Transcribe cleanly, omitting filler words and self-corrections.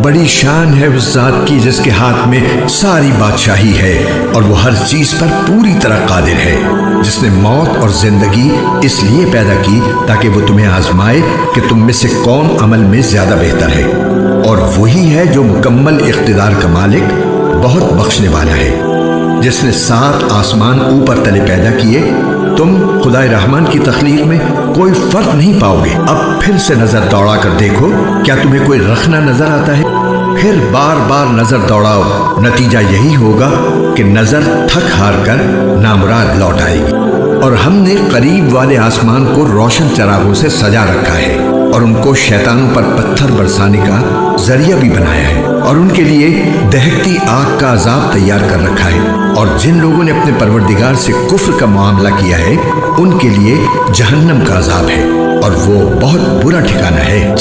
बड़ी शान है उस जात की जिसके हाथ में सारी बादशाही है और वो हर चीज पर पूरी तरह कादिर है, जिसने मौत और जिंदगी इसलिए पैदा की ताकि वो तुम्हें आजमाए कि तुम में से कौन अमल में ज्यादा बेहतर है। और वही है जो मुकम्मल इख्तिदार का मालिक, बहुत बख्शने वाला है, जिसने 7 आसमान ऊपर तले पैदा किए। तुम खुदाए रहमान की तख्लीक में कोई फर्क नहीं पाओगे। अब फिर से नजर दौड़ा कर देखो, क्या तुम्हें कोई रखना नजर आता है? फिर बार बार नजर दौड़ाओ, नतीजा यही होगा कि नजर थक हार कर नामुराद लौट आएगी। और हमने करीब वाले आसमान को रोशन चरागों से सजा रखा है और उनको शैतानों पर पत्थर बरसाने का जरिया भी बनाया है और उनके लिए दहकती आग का अजाब तैयार कर रखा है। और जिन लोगों ने अपने परवरदिगार से कुफ्र का मामला किया है उनके लिए जहन्नम का अजाब है और वो बहुत बुरा ठिकाना है।